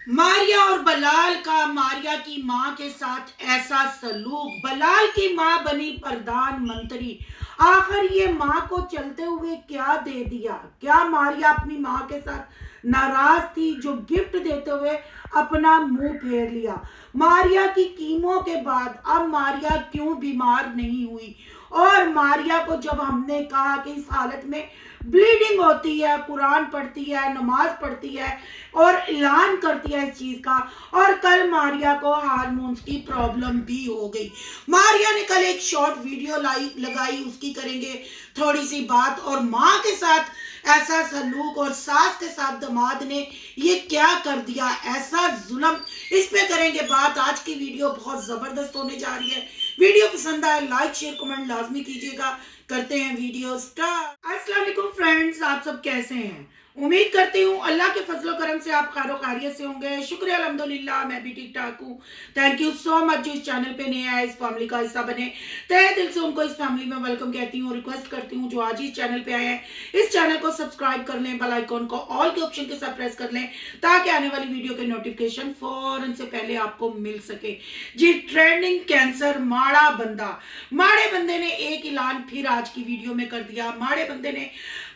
मारिया और बलाल का मारिया की मां के साथ ऐसा सलूक। बलाल की मां बनी प्रधानमंत्री। आखिर ये मां को चलते हुए क्या दे दिया? क्या मारिया अपनी मां के साथ नाराज थी जो गिफ्ट देते हुए अपना मुंह फेर लिया? मारिया की कीमो के बाद अब मारिया क्यों बीमार नहीं हुई? और मारिया को जब हमने कहा कि इस हालत में ब्लीडिंग होती है, कुरान पढ़ती है, नमाज पढ़ती है और ऐलान करती है इस चीज का, और कल मारिया को हार्मोन्स की प्रॉब्लम भी हो गई। मारिया ने कल एक शॉर्ट वीडियो लगाई, उसकी करेंगे थोड़ी सी बात। और माँ के साथ ऐसा सलूक और सास के साथ दामाद ने ये क्या कर दिया, ऐसा जुल्म, इस पे करेंगे बात। आज की वीडियो बहुत जबरदस्त होने जा रही है। वीडियो पसंद आए लाइक शेयर कमेंट लाजमी कीजिएगा। करते हैं वीडियो स्टार्ट। अस्सलाम वालेकुम फ्रेंड्स, आप सब कैसे हैं? उम्मीद करती हूँ अल्लाह के फजलो करम से आप खैर खैरियत से होंगे। शुक्र अल्हम्दुलिल्लाह, मैं भी ठीक ठाक हूँ। थैंक यू सो मच जो इस चैनल पे नए आए, इस फैमिली का हिस्सा बने। तहे दिल से उनको इस फैमिली में वेलकम कहती हूँ। रिक्वेस्ट करती हूँ जो आज ही इस चैनल पे आए हैं, इस चैनल को सब्सक्राइब कर लें, बेल आइकॉन को ऑल के ऑप्शन के साथ प्रेस कर लें ताकि आने वाली वीडियो के नोटिफिकेशन फौरन से पहले आपको मिल सके। जी, ट्रेंडिंग कैंसर माड़ा बंदा। माड़े बंदे ने एक ऐलान फिर आज की वीडियो में कर दिया। माड़े बंदे ने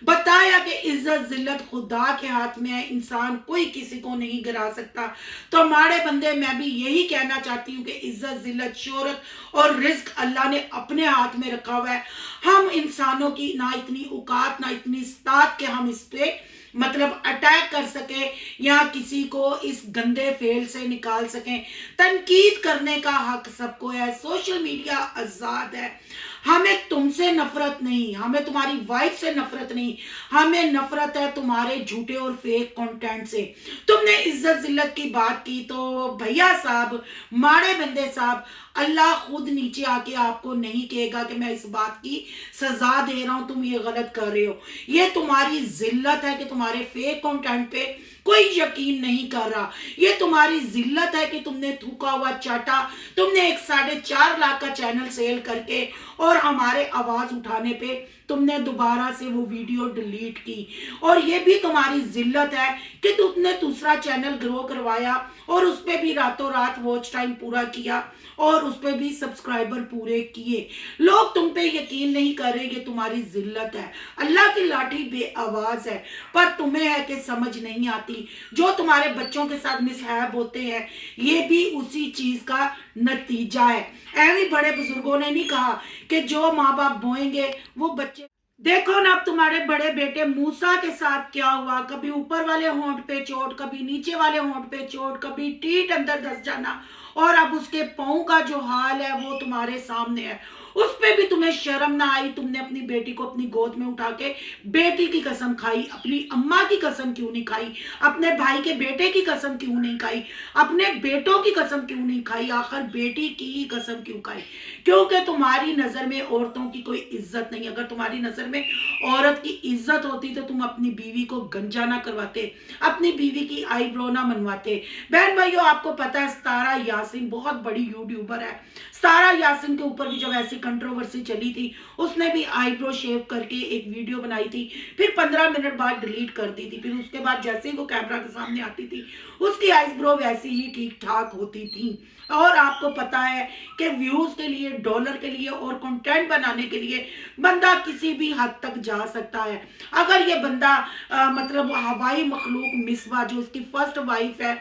बताया कि इज्जत जिल्लत खुदा के हाथ में है, इंसान कोई किसी को नहीं गिरा सकता। तो माड़े बंदे, मैं भी यही कहना चाहती हूँ कि इज्जत जिल्लत शोहरत और रिस्क अल्लाह ने अपने हाथ में रखा हुआ है। हम इंसानों की ना इतनी औकात ना इतनी इस्तात के हम इस पे मतलब अटैक कर सके या किसी को इस गंदे फेल से निकाल सकें। तनकीद करने का हक सबको है। सोशल मीडिया आजाद है। हमें तुमसे नफरत नहीं, हमें तुम्हारी वाइफ से नफरत नहीं, हमें नफरत है तुम्हारे झूठे और फेक कंटेंट से। तुमने इज्जत जिल्लत की बात की तो भैया साहब, माड़े बंदे साहब, अल्लाह खुद नीचे आके आपको नहीं कहेगा कि मैं इस बात की सजा दे रहा हूं, तुम ये गलत कर रहे हो। ये तुम्हारी जिल्लत है कि तुम्हारे फेक कंटेंट पे कोई यकीन नहीं कर रहा। ये तुम्हारी जिल्लत है कि तुमने थूका हुआ चाटा, तुमने एक 4.5 लाख का चैनल सेल करके और हमारे आवाज उठाने पे तुमने दोबारा से वो वीडियो डिलीट की। और ये भी तुम्हारी जिल्लत है कि तुमने दूसरा चैनल ग्रो करवाया और उस पर भी रातों रात वॉच टाइम पूरा किया और उस पर भी सब्सक्राइबर पूरे किए। लोग तुम पे यकीन नहीं कर रहे, ये तुम्हारी जिल्लत है। अल्लाह की लाठी बेआवाज है, पर तुम्हें है कि समझ नहीं आती। जो तुम्हारे बच्चों के साथ मिसहैब होते हैं, ये भी उसी चीज का नतीजा है। ऐसे बड़े बुजुर्गों ने नहीं कहा कि जो माँ बाप बोएंगे वो बच्चे। देखो ना, अब तुम्हारे बड़े बेटे मूसा के साथ क्या हुआ। कभी ऊपर वाले होंठ पे चोट, कभी नीचे वाले होंठ पे चोट, कभी टीट अंदर धस जाना, और अब उसके पाँव का जो हाल है वो तुम्हारे सामने है। उस पे भी तुम्हें शर्म ना आई। तुमने अपनी बेटी को अपनी गोद में उठा के बेटी की कसम खाई, अपनी अम्मा की कसम क्यों नहीं खाई? अपने भाई के बेटे की कसम क्यों नहीं खाई? अपने बेटों की कसम क्यों नहीं खाई? आखिर बेटी की ही कसम क्यों खाई? क्योंकि तुम्हारी नजर में औरतों की कोई इज्जत नहीं। अगर तुम्हारी नजर में औरत की इज्जत होती तो तुम अपनी बीवी को गंजा ना करवाते, अपनी बीवी की आईब्रो ना मनवाते। बहन भाइयों, आपको पता है सितारा यासीन बहुत बड़ी यूट्यूबर है। सितारा यासीन के ऊपर भी जब ऐसी कंट्रोवर्सी चली थी, उसने भी आईब्रो शेव करके एक वीडियो बनाई थी, फिर 15 मिनट बाद डिलीट कर दी थी। फिर उसके बाद जैसे ही वो कैमरा के सामने आती थी, उसकी आईब्रो वैसी ही ठीक ठाक होती थी। और आपको पता है कि व्यूज के लिए, डॉलर के लिए और कंटेंट बनाने के लिए बंदा किसी भी हद तक जा सकता है। अगर ये बंदा मतलब हवाई मखलूक मिसवा, जो उसकी फर्स्ट वाइफ है,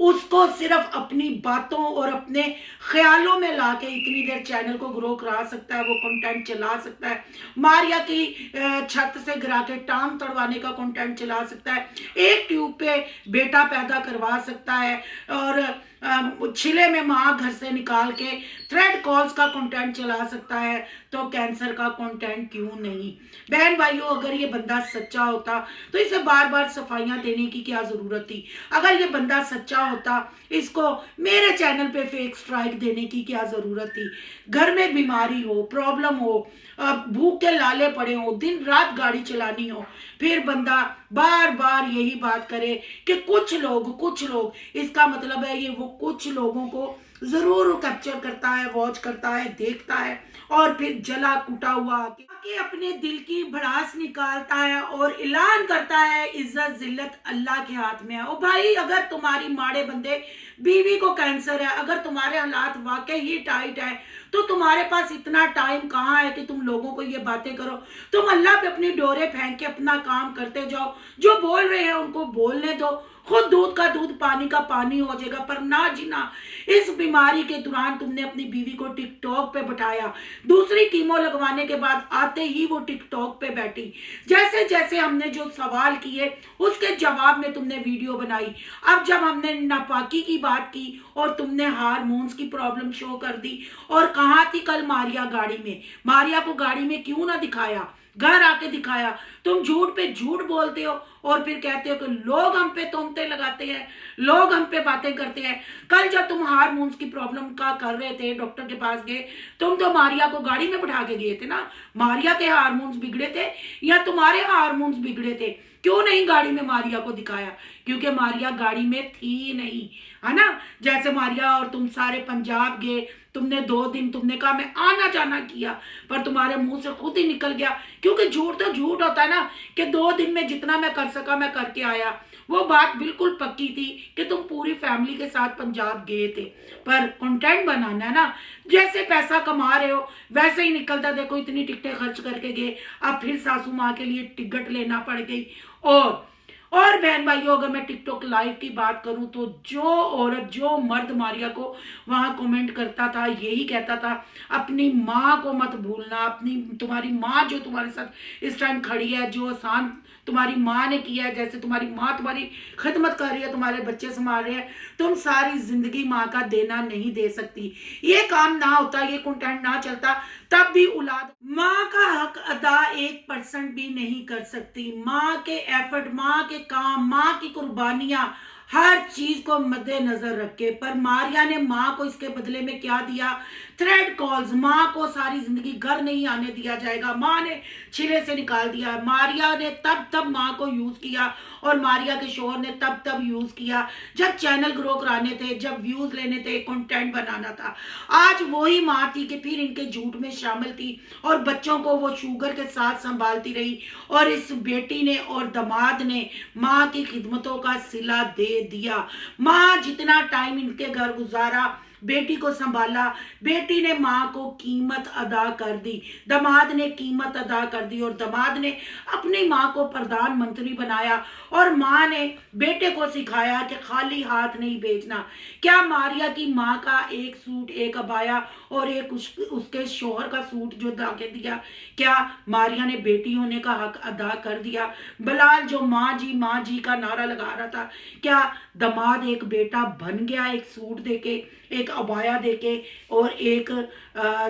उसको सिर्फ अपनी बातों और अपने ख्यालों में लाके इतनी देर चैनल को ग्रो करा सकता है, वो कंटेंट चला सकता है। मारिया की छत से गिरा के टांग तड़वाने का कंटेंट चला सकता है, एक ट्यूब पे बेटा पैदा करवा सकता है, और छिले में माँ घर से निकाल के थ्रेड कॉल्स का कंटेंट चला सकता है। तो कैंसर का कंटेंट क्यों नहीं? बहन भाइयों, अगर ये बंदा सच्चा होता तो इसे बार बार सफाइयां देने की क्या जरूरत थी? अगर ये बंदा सच्चा होता, इसको मेरे चैनल पे फेक स्ट्राइक देने की क्या जरूरत थी? घर में बीमारी हो, प्रॉब्लम हो, भूख के लाले पड़े हो, दिन रात गाड़ी चलानी हो, फिर बंदा बार बार यही बात करे कि कुछ लोग, इसका मतलब है ये वो कुछ लोगों को जरूर कैप्चर करता है, वॉच करता है, देखता है और फिर जला कुटा हुआ आके अपने दिल की भड़ास निकालता है और ऐलान करता है इज्जत जिल्लत अल्लाह के हाथ में है। ओ भाई, अगर तुम्हारी माड़े बंदे बीवी को कैंसर है, अगर तुम्हारे हालात वाकई ही टाइट है, तो तुम्हारे पास इतना टाइम कहाँ है कि तुम लोगों को ये बातें करो। तुम अल्लाह पे अपनी डोरे फेंक के अपना काम करते जाओ, जो बोल रहे हैं उनको बोलने दो, खुद दूध का दूध पानी का पानी हो जाएगा। पर ना जी ना, इस बीमारी के दौरान तुमने अपनी बीवी को टिकटॉक पे बिठाया, दूसरी कीमो लगवाने के बाद आते ही वो टिकटॉक पे बैठी, जैसे जैसे हमने जो सवाल किए उसके जवाब में तुमने वीडियो बनाई। अब जब हमने नापाकी की बात की और तुमने हार्मोन्स की प्रॉब्लम शो कर दी, और कहाँ थी कल मारिया गाड़ी में? मारिया को गाड़ी में क्यों ना दिखाया, घर आके दिखाया? तुम झूठ पे झूठ बोलते हो और फिर कहते हो कि लोग हम पे तोहमतें लगाते हैं, लोग हम पे बातें करते हैं। कल जब तुम हार्मोन्स की प्रॉब्लम का कर रहे थे, डॉक्टर के पास गए, तुम तो मारिया को गाड़ी में बिठा के गए थे ना। मारिया के हार्मोन्स बिगड़े थे या तुम्हारे हार्मोन्स बिगड़े थे? क्यों नहीं गाड़ी में मारिया को दिखाया? क्योंकि मारिया गाड़ी में थी नहीं, है ना। जैसे मारिया और तुम सारे पंजाब गए, तुमने 2 दिन तुमने कहा मैं आना जाना किया, पर तुम्हारे मुंह से खुद ही निकल गया, क्योंकि झूठ तो झूठ होता है ना, कि 2 दिन में जितना मैं कर सका मैं करके आया। वो बात बिल्कुल पक्की थी कि तुम पूरी फैमिली के साथ पंजाब गए थे, पर कंटेंट बनाना है ना, जैसे पैसा कमा रहे हो वैसे ही निकलता। देखो इतनी टिकटें खर्च करके गए, अब फिर सासू माँ के लिए टिकट लेना पड़ गई। और बहन भाइयों, अगर मैं टिकटॉक लाइव की बात करूं तो जो औरत, जो मर्द मारिया को वहां कमेंट करता था, यही कहता था अपनी माँ को मत भूलना, अपनी तुम्हारी माँ जो तुम्हारे साथ इस टाइम खड़ी है, जो आसान तुम्हारी माँ ने किया है, जैसे तुम्हारी माँ तुम्हारी खिदमत कर रही है, तुम्हारे बच्चे संभाल रहे हैं, तुम सारी जिंदगी माँ का देना नहीं दे सकती। ये काम ना होता, ये कंटेंट ना चलता, तब भी औलाद माँ का हक अदा 1% भी नहीं कर सकती। माँ के एफर्ट, माँ के काम, माँ की कुर्बानियां, हर चीज को मद्देनजर रख के। पर मारिया ने माँ को इसके बदले में क्या दिया? Thread calls. माँ को सारी जिंदगी घर नहीं आने दिया जाएगा, माँ ने छिले से निकाल दिया। मारिया ने तब माँ को यूज किया और मारिया के शोहर ने तब यूज किया जब चैनल ग्रो कराने थे, जब व्यूज लेने थे, कंटेंट बनाना था। आज वही माँ थी कि फिर इनके झूठ में शामिल थी और बच्चों को वो शुगर के साथ संभालती रही, और इस बेटी ने और दामाद ने माँ की खिदमतों का सिला दे दिया। माँ जितना टाइम इनके घर गुजारा, बेटी को संभाला, बेटी ने माँ को कीमत अदा कर दी, दामाद ने कीमत अदा कर दी, और दामाद ने अपनी माँ को प्रधानमंत्री बनाया, और माँ ने बेटे को सिखाया कि खाली हाथ नहीं भेजना। क्या मारिया की माँ का एक सूट, एक अबाया और एक उसके शोहर का सूट जो दाके दिया, क्या मारिया ने बेटी होने का हक अदा कर दिया? बिलाल जो माँ जी का नारा लगा रहा था, क्या दामाद एक बेटा बन गया, एक सूट देके, एक अबाया देके और एक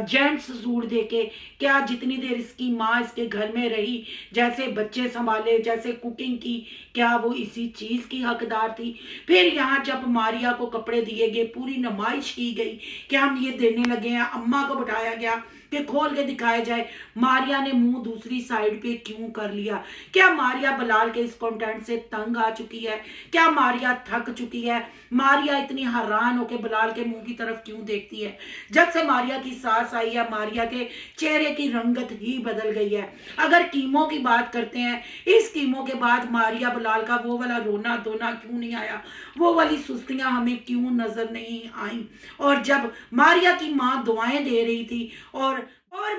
जेंट्स सूट देके? क्या जितनी देर इसकी माँ इसके घर में रही, जैसे बच्चे संभाले, जैसे कुकिंग की, क्या वो इसी चीज की हकदार थी? फिर यहाँ जब मारिया को कपड़े दिए गए, पूरी नुमाइश की गई कि हम ये देने लगे हैं, अम्मा को बिठाया गया कि खोल के दिखाया जाए, मारिया ने मुंह दूसरी साइड पे क्यों कर लिया? क्या मारिया बिलाल के इस कंटेंट से तंग आ चुकी है? क्या मारिया थक चुकी है? मारिया इतनी हैरान होकर बिलाल के मुंह की तरफ क्यों देखती है? जब से मारिया की सास आई है, मारिया के चेहरे की रंगत ही बदल गई है। अगर कीमो की बात करते हैं, इस कीमो के बाद मारिया बिलाल का वो वाला रोना धोना क्यों नहीं आया? वो वाली सुस्तियां हमें क्यों नजर नहीं आई? और जब मारिया की माँ दुआएं दे रही थी और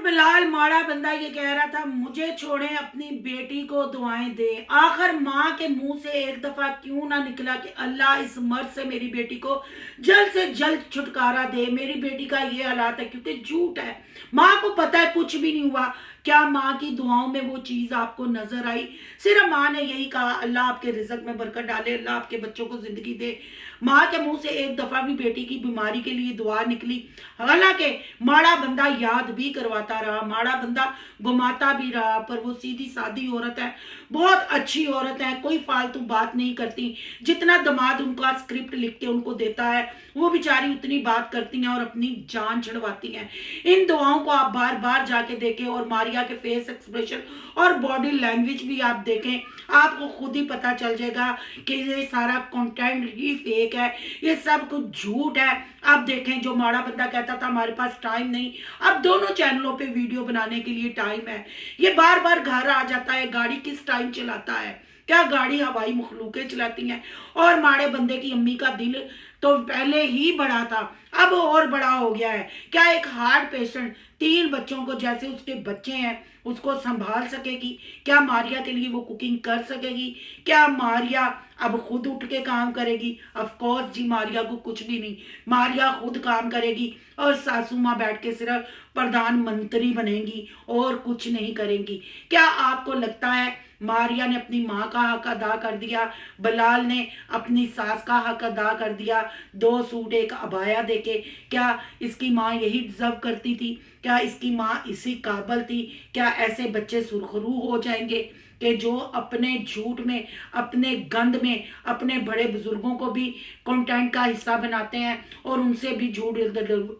बिलाल माड़ा बंदा ये कह रहा था मुझे छोड़ें, अपनी बेटी को दुआएं दे, आखिर माँ के मुंह से एक दफा क्यों ना निकला कि अल्लाह इस मर्द से मेरी बेटी को जल्द से जल्द छुटकारा दे, मेरी बेटी का ये हालात है? क्योंकि झूठ है, माँ को पता है कुछ भी नहीं हुआ। क्या माँ की दुआओं में वो चीज आपको नजर आई? सिर्फ माँ ने यही कहा अल्लाह आपके रिजक में बरकत डाले, अल्लाह आपके बच्चों को जिंदगी दे। माँ के मुंह से एक दफा भी बेटी की बीमारी के लिए दुआ निकली? हालांकि माड़ा बंदा याद भी करवाता रहा, माड़ा बंदा घुमाता भी रहा, पर वो सीधी सादी औरत है, बहुत अच्छी औरत है, कोई फालतू बात नहीं करती। जितना दामाद उनका स्क्रिप्ट लिख के उनको देता है, वो बेचारी उतनी बात करती हैं और अपनी जान छुड़वाती हैं। इन दुआओं को आप बार बार जाके देखें और मारिया मारिया के फेस एक्सप्रेशन और बॉडी लैंग्वेज भी आप देखें, आपको खुद ही पता चल जाएगा कि ये सारा कंटेंट ही फेक है, ये सब कुछ झूठ है। आप देखें, जो माड़ा बंदा कहता था हमारे पास टाइम नहीं, अब दोनों चैनलों पे वीडियो बनाने के लिए टाइम है। ये बार बार घर आ जाता है, गाड़ी किस टाइम चलाता है, क्या गाड़ी हवाई मखलूकें चलाती हैं। और माड़े बंदे की अम्मी का दिल तो पहले ही बड़ा था, अब और बड़ा हो गया है। क्या एक हार्ट पेशेंट 3 बच्चों को, जैसे उसके बच्चे हैं, उसको संभाल सकेगी? क्या मारिया के लिए वो कुकिंग कर सकेगी? क्या मारिया अब खुद उठ के काम करेगी? ऑफ कोर्स जी, मारिया को कुछ भी नहीं, मारिया खुद काम करेगी और सासू माँ बैठ के सिर्फ प्रधानमंत्री बनेंगी और कुछ नहीं करेंगी। क्या आपको लगता है मारिया ने अपनी माँ का हक अदा कर दिया, बलाल ने अपनी सास का हक अदा कर दिया 2 सूट 1 अबाया देके? क्या इसकी माँ यही डिजर्व करती थी? क्या इसकी माँ इसी काबिल थी? क्या ऐसे बच्चे सुरखरू हो जाएंगे कि जो अपने झूठ में, अपने गंद में, अपने बड़े बुजुर्गों को भी कंटेंट का हिस्सा बनाते हैं और उनसे भी झूठ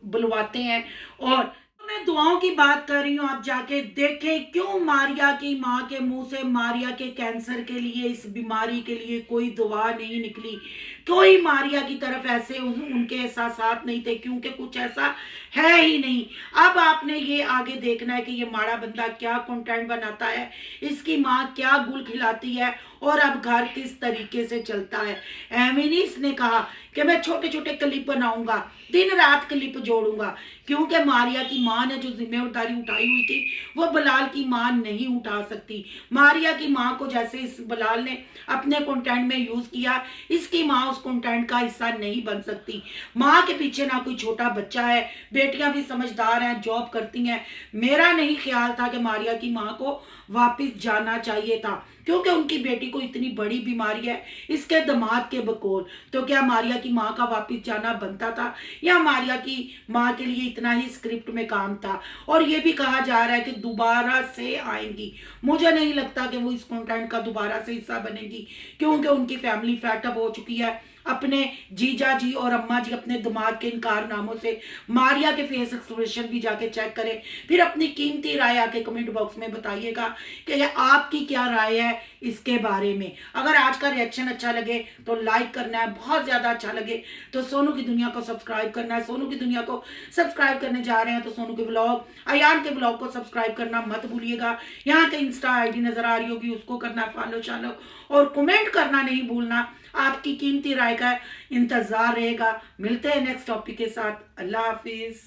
बुलवाते हैं? और मैं दुआओं की बात कर रही हूँ, आप जाके देखें क्यों मारिया की माँ के मुंह से मारिया के कैंसर के लिए, इस बीमारी के लिए कोई दुआ नहीं निकली। कोई मारिया की तरफ ऐसे उनके एहसासात नहीं थे, क्योंकि कुछ ऐसा है ही नहीं। अब आपने ये आगे देखना है कि ये माड़ा बंदा क्या कंटेंट बनाता है, इसकी माँ क्या गुल खिलाती है और अब घर किस तरीके से चलता है। एमिनीस ने कहा कि मैं छोटे छोटे क्लिप बनाऊंगा, दिन रात क्लिप जोड़ूंगा, क्योंकि मारिया की माँ ने जो जिम्मेदारी उठाई हुई थी वो बलाल की माँ नहीं उठा सकती। मारिया की माँ को जैसे इस बलाल ने अपने कंटेंट में यूज किया, इसकी माँ उस कंटेंट का हिस्सा नहीं बन सकती। माँ के पीछे ना कोई छोटा बच्चा है, बेटियां भी समझदार हैं, जॉब करती हैं। मेरा नहीं ख्याल था कि मारिया की माँ को वापस जाना चाहिए था, क्योंकि उनकी बेटी को इतनी बड़ी बीमारी है, इसके दामाद के बकौल। तो क्या मारिया की माँ का वापस जाना बनता था, या मारिया की माँ के लिए इतना ही स्क्रिप्ट में काम था? और ये भी कहा जा रहा है कि दोबारा से आएंगी। मुझे नहीं लगता कि वो इस कंटेंट का दोबारा से हिस्सा बनेगी, क्योंकि उनकी फैमिली फैटअप हो चुकी है। अपने जीजा जी और अम्मा जी अपने दिमाग के इनकारनामों से। मारिया के फेस एक्सप्रेशन भी जाके चेक करें, फिर अपनी कीमती राय आके कमेंट बॉक्स में बताइएगा कि आपकी क्या राय है इसके बारे में। अगर आज का रिएक्शन अच्छा लगे तो लाइक करना है, बहुत ज्यादा अच्छा लगे तो सोनू की दुनिया को सब्सक्राइब करना है। सोनू की दुनिया को सब्सक्राइब करने जा रहे हैं तो सोनू के व्लॉग, अयान के व्लॉग को सब्सक्राइब करना मत भूलिएगा। यहाँ के इंस्टा आईडी नजर आ रही होगी, उसको करना फॉलो चालो, और कमेंट करना नहीं भूलना। आपकी कीमती राय का इंतजार रहेगा। मिलते हैं नेक्स्ट टॉपिक के साथ। अल्लाह हाफिज।